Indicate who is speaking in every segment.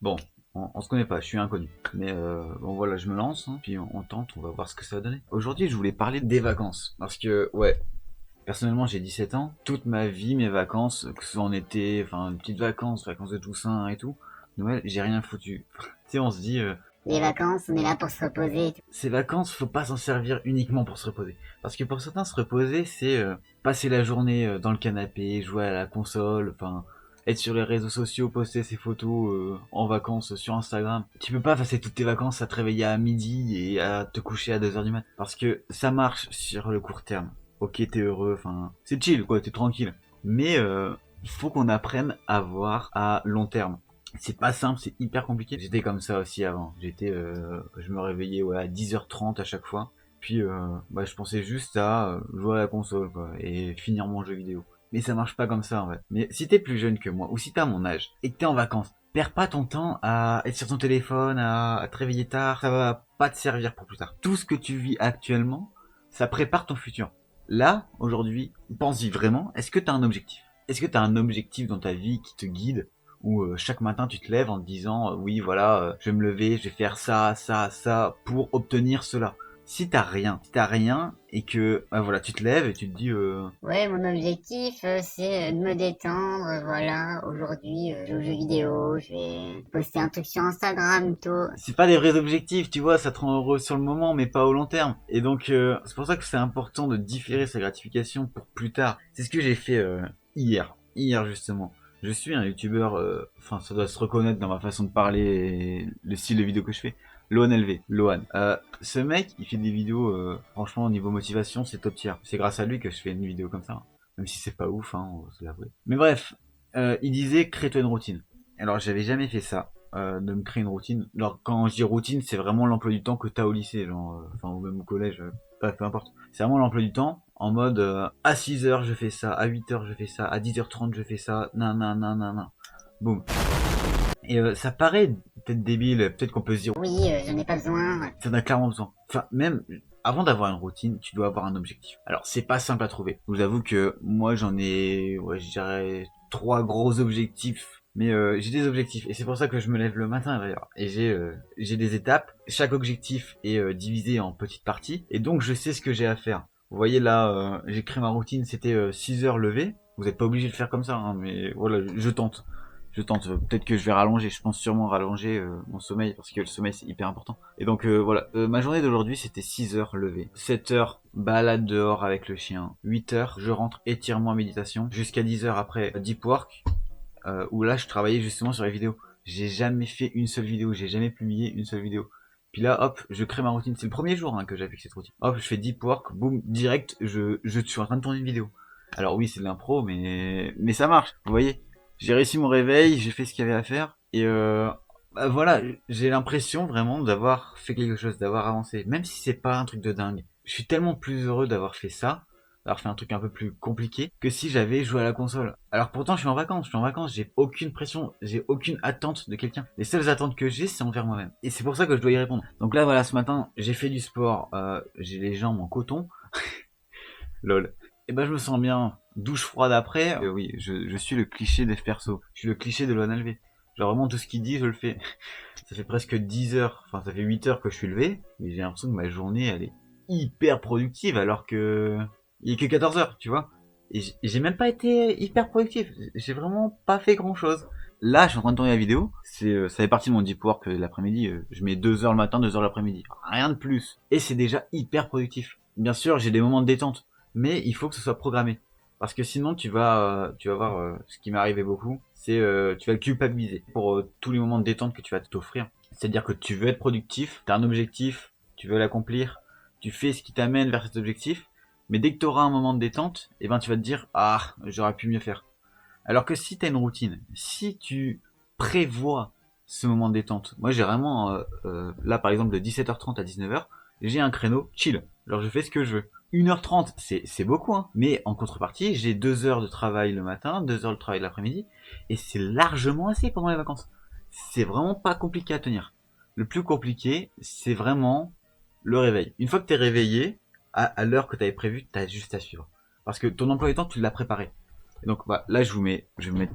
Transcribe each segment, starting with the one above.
Speaker 1: Bon, on se connaît pas, je suis inconnu. Mais bon voilà, je me lance, hein, puis on tente, on va voir ce que ça va donner. Aujourd'hui, je voulais parler des vacances. Parce que, ouais, personnellement, j'ai 17 ans. Toute ma vie, mes vacances, que ce soit en été, enfin, petites vacances, vacances de Toussaint et tout, Noël, j'ai rien foutu. Tu sais, on se dit,
Speaker 2: Les vacances, on est là pour se reposer et tout.
Speaker 1: ces vacances, faut pas s'en servir uniquement pour se reposer. Parce que pour certains, se reposer, c'est passer la journée dans le canapé, jouer à la console, enfin, être sur les réseaux sociaux, poster ses photos en vacances sur Instagram. Tu peux pas passer toutes tes vacances à te réveiller à midi et à te coucher à 2 heures du mat. Parce que ça marche sur le court terme. Ok, t'es heureux, enfin, c'est chill, quoi, t'es tranquille. Mais il faut qu'on apprenne à voir à long terme. C'est pas simple, c'est hyper compliqué. J'étais comme ça aussi avant. Je me réveillais ouais, à 10h30 à chaque fois. Puis, bah, je pensais juste à jouer à la console, quoi, et finir mon jeu vidéo. Mais ça marche pas comme ça, en fait. Mais si t'es plus jeune que moi, ou si t'as mon âge, et que t'es en vacances, perds pas ton temps à être sur ton téléphone, à te réveiller tard, ça va pas te servir pour plus tard. Tout ce que tu vis actuellement, ça prépare ton futur. Là, aujourd'hui, pense-y vraiment, est-ce que t'as un objectif? Est-ce que t'as un objectif dans ta vie qui te guide où chaque matin tu te lèves en te disant oui voilà je vais me lever, je vais faire ça, ça, ça pour obtenir cela. Si t'as rien et que bah, voilà tu te lèves et tu te dis
Speaker 2: Ouais, mon objectif, c'est de me détendre. Voilà, aujourd'hui, je joue aux jeux vidéo, je vais poster un truc sur Instagram tôt.
Speaker 1: c'est pas des vrais objectifs, tu vois, ça te rend heureux sur le moment mais pas au long terme. Et donc c'est pour ça que c'est important de différer sa gratification pour plus tard. C'est ce que j'ai fait hier justement. Je suis un youtubeur, enfin ça doit se reconnaître dans ma façon de parler et le style de vidéo que je fais. Lohan LV, Lohan. Ce mec, il fait des vidéos, franchement, au niveau motivation, c'est top tier. C'est grâce à lui que je fais une vidéo comme ça. Même si c'est pas ouf, hein, on va se l'avouer. Mais bref, il disait, crée-toi une routine. Alors, j'avais jamais fait ça, de me créer une routine. Alors, quand je dis routine, c'est vraiment l'emploi du temps que t'as au lycée, genre, enfin, ou même au collège, bref, peu importe. C'est vraiment l'emploi du temps, en mode, à 6 heures je fais ça, à 8 heures je fais ça, à 10h30 je fais ça, nan, nan, nan, nan, nan. Boum. Et ça paraît peut-être débile, peut-être qu'on peut se dire
Speaker 2: Oui, j'en ai pas besoin.
Speaker 1: ça en a clairement besoin. Enfin, même avant d'avoir une routine, tu dois avoir un objectif. Alors, c'est pas simple à trouver. Je vous avoue que moi, j'en ai, ouais, je dirais, trois gros objectifs. Mais j'ai des objectifs et c'est pour ça que je me lève le matin d'ailleurs. Et j'ai des étapes. Chaque objectif est divisé en petites parties et donc je sais ce que j'ai à faire. Vous voyez là, j'ai créé ma routine, c'était 6 heures levé. Vous n'êtes pas obligé de le faire comme ça, hein, mais voilà, je tente. Je tente. Peut-être que je vais rallonger. Je pense sûrement rallonger mon sommeil parce que le sommeil c'est hyper important. Et donc voilà. Ma journée d'aujourd'hui c'était 6 heures levé. 7 heures balade dehors avec le chien. 8 heures je rentre étirement méditation. Jusqu'à 10 heures après deep work où là je travaillais justement sur les vidéos. J'ai jamais fait une seule vidéo. J'ai jamais publié une seule vidéo. Puis là, hop, je crée ma routine. C'est le premier jour hein, que j'avais cette routine. Hop, je fais deep work, boum, direct, je suis en train de tourner une vidéo. Alors oui, c'est de l'impro, mais ça marche. Vous voyez, j'ai réussi mon réveil, j'ai fait ce qu'il y avait à faire, et bah voilà, j'ai l'impression vraiment d'avoir fait quelque chose, d'avoir avancé, même si c'est pas un truc de dingue. Je suis tellement plus heureux d'avoir fait ça, d'avoir fait un truc un peu plus compliqué, que si j'avais joué à la console. Alors pourtant, je suis en vacances, j'ai aucune pression, j'ai aucune attente de quelqu'un. Les seules attentes que j'ai, c'est envers moi-même. Et c'est pour ça que je dois y répondre. Donc là, voilà, ce matin, j'ai fait du sport, j'ai les jambes en coton, lol. Et ben je me sens bien. Douche froide après. Oui, je suis le cliché des perso. Je suis le cliché de Loan LV. Genre vraiment tout ce qu'il dit, je le fais. Ça fait presque 10 heures, enfin ça fait 8 heures que je suis levé, mais j'ai l'impression que ma journée elle est hyper productive alors que il est que 14 heures, tu vois. Et j'ai même pas été hyper productif. J'ai vraiment pas fait grand chose. Là, je suis en train de tourner la vidéo. Ça fait partie de mon deep work l'après-midi. Je mets 2 heures le matin, 2 heures l'après-midi. Rien de plus. Et c'est déjà hyper productif. Bien sûr, j'ai des moments de détente mais il faut que ce soit programmé. Parce que sinon, tu vas voir ce qui m'est arrivé beaucoup, c'est tu vas le culpabiliser pour tous les moments de détente que tu vas t'offrir. C'est-à-dire que tu veux être productif, tu as un objectif, tu veux l'accomplir, tu fais ce qui t'amène vers cet objectif, mais dès que tu auras un moment de détente, eh ben tu vas te dire ah j'aurais pu mieux faire. Alors que si tu as une routine, si tu prévois ce moment de détente, moi j'ai vraiment là par exemple de 17h30 à 19h, j'ai un créneau chill. Alors je fais ce que je veux. 1h30, c'est beaucoup, hein. Mais en contrepartie, j'ai 2 heures de travail le matin, 2 heures de travail l'après-midi, et c'est largement assez pendant les vacances. C'est vraiment pas compliqué à tenir. Le plus compliqué, c'est vraiment le réveil. Une fois que t'es réveillé, à l'heure que t'avais prévue, t'as juste à suivre. Parce que ton emploi du temps, tu l'as préparé. Et donc bah, là je vais mettre,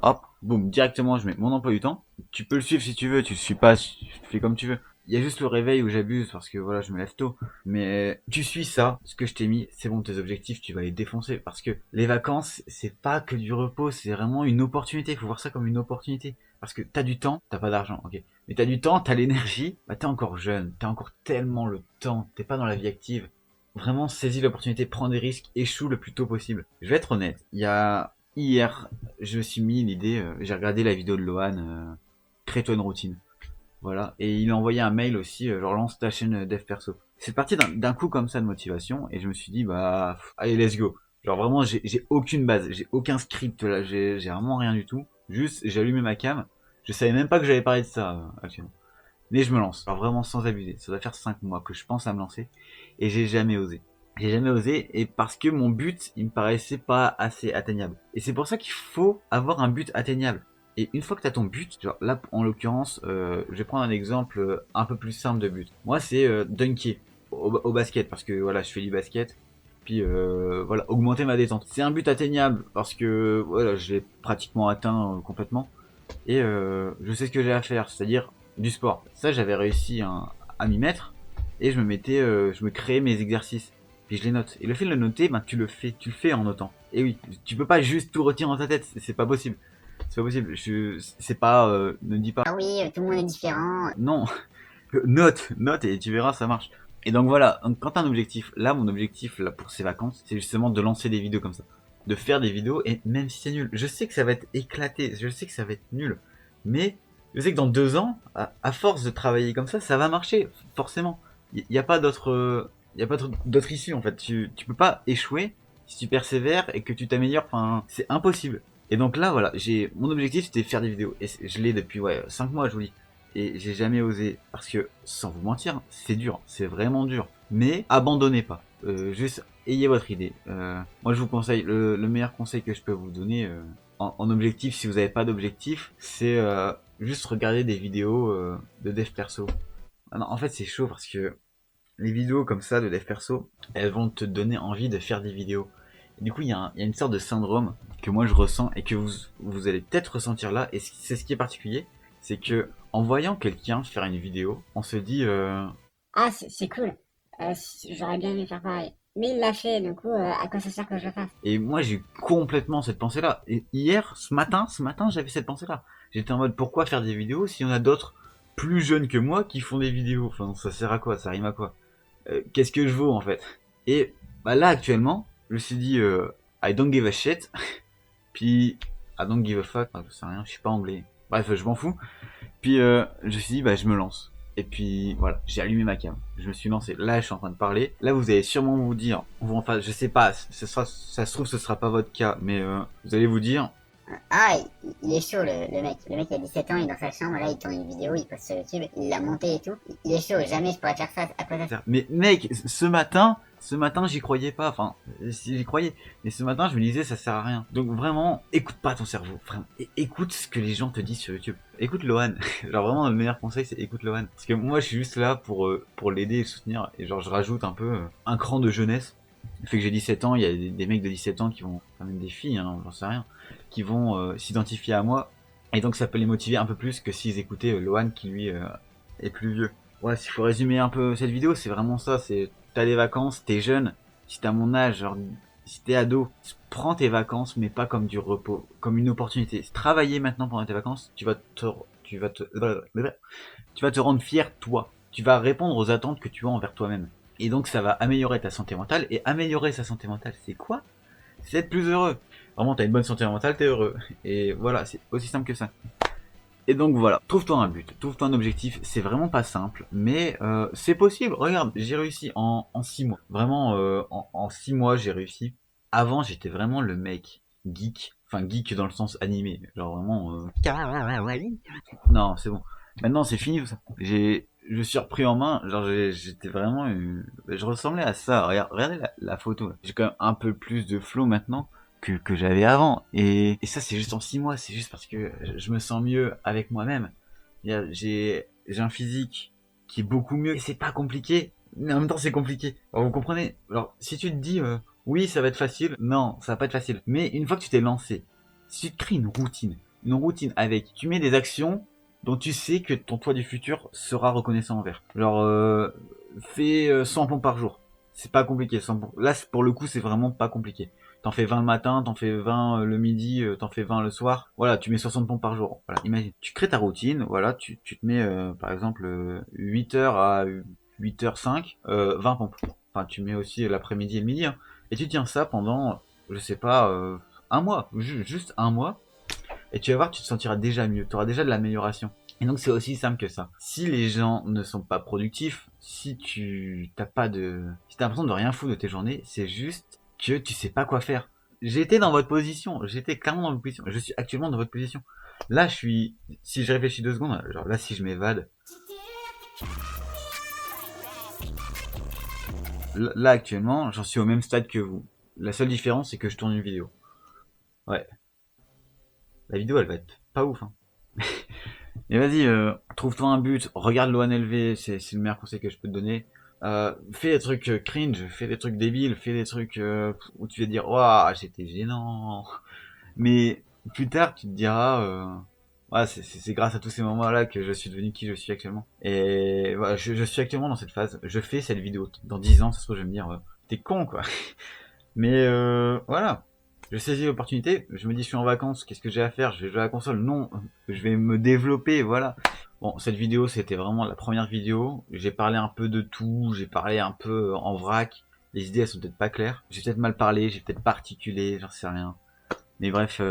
Speaker 1: hop, boum, directement je mets mon emploi du temps. Tu peux le suivre si tu veux, tu le suis pas, tu fais comme tu veux. Il y a juste le réveil où j'abuse parce que voilà, je me lève tôt. Mais tu suis ça, ce que je t'ai mis, c'est bon, tes objectifs, tu vas les défoncer. Parce que les vacances, c'est pas que du repos, c'est vraiment une opportunité. Il faut voir ça comme une opportunité. Parce que t'as du temps, t'as pas d'argent, ok. Mais t'as du temps, t'as l'énergie, bah t'es encore jeune, t'as encore tellement le temps, t'es pas dans la vie active. Vraiment, saisis l'opportunité, prends des risques, échoue le plus tôt possible. Je vais être honnête, il y a hier, je me suis mis l'idée, j'ai regardé la vidéo de Lohan, crée-toi une routine. Voilà, et il a envoyé un mail aussi, genre lance ta chaîne dev perso. C'est parti d'un coup comme ça de motivation, et je me suis dit, bah, allez, let's go. Genre vraiment, j'ai aucune base, j'ai aucun script là, j'ai vraiment rien du tout. Juste, j'ai allumé ma cam, je savais même pas que j'allais parler de ça actuellement. Mais je me lance, alors vraiment sans abuser. Ça doit faire 5 mois que je pense à me lancer, et j'ai jamais osé. J'ai jamais osé, et parce que mon but, il me paraissait pas assez atteignable. Et c'est pour ça qu'il faut avoir un but atteignable. Et une fois que tu as ton but, genre là en l'occurrence, je vais prendre un exemple un peu plus simple de but. Moi c'est dunker au basket, parce que voilà, je fais du basket. Puis voilà, augmenter ma détente. C'est un but atteignable parce que voilà, je l'ai pratiquement atteint complètement. Et je sais ce que j'ai à faire, c'est-à-dire du sport. Ça, j'avais réussi à m'y mettre, et je me mettais, je me créais mes exercices, puis je les note. Et le fait de le noter, ben tu le fais en notant. Et oui, tu peux pas juste tout retenir dans ta tête, c'est pas possible. C'est pas possible. C'est pas, ne dis pas
Speaker 2: Ah oui, tout le monde est différent.
Speaker 1: non, note et tu verras, ça marche. Et donc voilà, donc, quand t'as un objectif, là mon objectif là pour ces vacances, c'est justement de lancer des vidéos comme ça, de faire des vidéos, et même si c'est nul, je sais que ça va être éclaté, je sais que ça va être nul, mais je sais que dans 2 ans, à force de travailler comme ça va marcher, forcément. Il y a pas d'autre, il y a pas d'autre issue en fait. Tu peux pas échouer si tu persévères et que tu t'améliores. Enfin, c'est impossible. Et donc là, voilà, j'ai mon objectif c'était de faire des vidéos, et je l'ai depuis 5 mois, je vous dis. Et j'ai jamais osé, parce que sans vous mentir, c'est dur, c'est vraiment dur. Mais abandonnez pas. Juste ayez votre idée. Moi je vous conseille, le meilleur conseil que je peux vous donner en objectif, si vous n'avez pas d'objectif, c'est juste regarder des vidéos de dev perso. Ah non, en fait c'est chaud parce que les vidéos comme ça de dev perso, elles vont te donner envie de faire des vidéos. Et du coup, il y a une sorte de syndrome que moi je ressens, et que vous allez peut-être ressentir là, et c'est ce qui est particulier, c'est que en voyant quelqu'un faire une vidéo, on se dit
Speaker 2: Ah, c'est cool. J'aurais bien aimé faire pareil. Mais il l'a fait, du coup, à quoi ça sert que je le fasse?
Speaker 1: et moi j'ai eu complètement cette pensée là. Et hier, ce matin, j'avais cette pensée là. J'étais en mode, pourquoi faire des vidéos s'il y en a d'autres plus jeunes que moi qui font des vidéos? Enfin, ça sert à quoi? Ça rime à quoi? Qu'est-ce que je vaux en fait? Et bah là actuellement, je me suis dit I don't give a shit. Puis I don't give a fuck, enfin, je sais rien, je suis pas anglais. Bref, je m'en fous. Puis je me suis dit bah je me lance. Et puis voilà, j'ai allumé ma cam. Je me suis lancé. Là, je suis en train de parler. Là, vous allez sûrement vous dire, enfin, je sais pas, ça se trouve, ce sera pas votre cas, mais vous allez vous dire,
Speaker 2: Ah, il est chaud, le mec. Le mec, il a 17 ans, il est dans sa chambre, là, il tourne une vidéo, il poste sur YouTube, il l'a monté et tout. Il est chaud, jamais je pourrais faire ça. À quoi ça sert?
Speaker 1: mais mec, ce matin, j'y croyais pas. Enfin, si j'y croyais, mais ce matin, je me disais, ça sert à rien. Donc vraiment, écoute pas ton cerveau. Vraiment, écoute ce que les gens te disent sur YouTube. Écoute Lohan. Genre vraiment, le meilleur conseil, c'est écoute Lohan. Parce que moi, je suis juste là pour l'aider et le soutenir. Et genre, je rajoute un peu un cran de jeunesse. Le fait que j'ai 17 ans, il y a des mecs de 17 ans qui vont, enfin même des filles, hein, j'en sais rien, qui vont s'identifier à moi. Et donc ça peut les motiver un peu plus que s'ils écoutaient Lohan qui lui est plus vieux. Ouais, s'il faut résumer un peu cette vidéo, c'est vraiment ça, c'est t'as des vacances, t'es jeune, si t'as mon âge, genre si t'es ado, prends tes vacances, mais pas comme du repos, comme une opportunité. Travailler maintenant pendant tes vacances, tu vas te, tu vas te rendre fier toi. Tu vas répondre aux attentes que tu as envers toi-même. Et donc ça va améliorer ta santé mentale. Et améliorer sa santé mentale, c'est quoi? C'est être plus heureux. Vraiment, t'as une bonne santé mentale, t'es heureux. Et voilà, c'est aussi simple que ça. Et donc voilà, trouve-toi un but, trouve-toi un objectif. C'est vraiment pas simple, mais c'est possible. Regarde, j'ai réussi en 6 mois. Vraiment, en 6 mois, j'ai réussi. Avant, j'étais vraiment le mec geek. Enfin, geek dans le sens animé. Genre vraiment... Non, c'est bon. Maintenant, c'est fini tout ça. Je suis repris en main. Genre, j'étais vraiment... je ressemblais à ça. Regardez la photo. Là. J'ai quand même un peu plus de flow maintenant que j'avais avant. Et ça, c'est juste en 6 mois. C'est juste parce que je me sens mieux avec moi-même. J'ai un physique qui est beaucoup mieux. Et c'est pas compliqué. Mais en même temps, c'est compliqué. Alors, vous comprenez? Alors, si tu te dis, Oui, ça va être facile. Non, ça va pas être facile. Mais une fois que tu t'es lancé, si tu te crées une routine avec, tu mets des actions dont tu sais que ton toi du futur sera reconnaissant envers. Genre, fais 100 pompes par jour. C'est pas compliqué. 100 pompes. Là, pour le coup, c'est vraiment pas compliqué. T'en fais 20 le matin, t'en fais 20 le midi, t'en fais 20 le soir. Voilà, tu mets 60 pompes par jour. Voilà, imagine. Tu crées ta routine, voilà, tu te mets par exemple 8h à 8h05, 20 pompes. Enfin, tu mets aussi l'après-midi et le midi, hein. Et tu tiens ça pendant, je sais pas, un mois, juste un mois, et tu vas voir, tu te sentiras déjà mieux, tu auras déjà de l'amélioration. Et donc c'est aussi simple que ça. Si les gens ne sont pas productifs, si tu t'as pas de, si t'as l'impression de rien foutre de tes journées, c'est juste que tu sais pas quoi faire. J'étais dans votre position, j'étais clairement dans votre position, je suis actuellement dans votre position. Là, je suis, si je réfléchis 2 secondes, genre là, si je m'évade, là actuellement, j'en suis au même stade que vous. La seule différence, c'est que je tourne une vidéo. Ouais, la vidéo, elle va être pas ouf, hein. Mais vas-y, trouve-toi un but, regarde l'ONLV, c'est le meilleur conseil que je peux te donner. Fais des trucs cringe, fais des trucs débiles, fais des trucs où tu vas te dire, waouh, c'était gênant. Mais plus tard, tu te diras, ouais, c'est grâce à tous ces moments-là que je suis devenu qui je suis actuellement. Et voilà, je suis actuellement dans cette phase. Je fais cette vidéo. Dans 10 ans, ça se trouve, je vais me dire, t'es con, quoi. Mais voilà, je saisis l'opportunité, je me dis je suis en vacances, qu'est-ce que j'ai à faire? Je vais jouer à la console? Non, je vais me développer, voilà. Bon, cette vidéo, c'était vraiment la première vidéo. J'ai parlé un peu de tout, j'ai parlé un peu en vrac. Les idées, elles sont peut-être pas claires. J'ai peut-être mal parlé, j'ai peut-être pas articulé, j'en sais rien. Mais bref,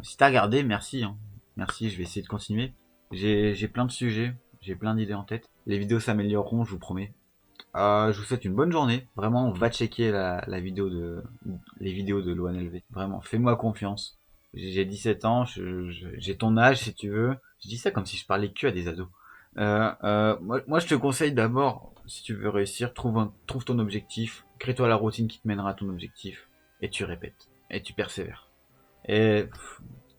Speaker 1: si t'as regardé, merci, hein. Merci, je vais essayer de continuer. J'ai plein de sujets, j'ai plein d'idées en tête. Les vidéos s'amélioreront, je vous promets. Je vous souhaite une bonne journée. Vraiment, va checker la vidéo les vidéos de l'ONLV. Vraiment, fais-moi confiance. J'ai 17 ans, j'ai ton âge si tu veux. Je dis ça comme si je parlais que à des ados. Moi, je te conseille d'abord, si tu veux réussir, trouve ton objectif, crée-toi la routine qui te mènera à ton objectif, et tu répètes, et tu persévères. Et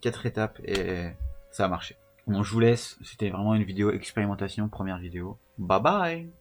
Speaker 1: 4 étapes, et ça a marché. Bon, je vous laisse. C'était vraiment une vidéo expérimentation, première vidéo. Bye bye!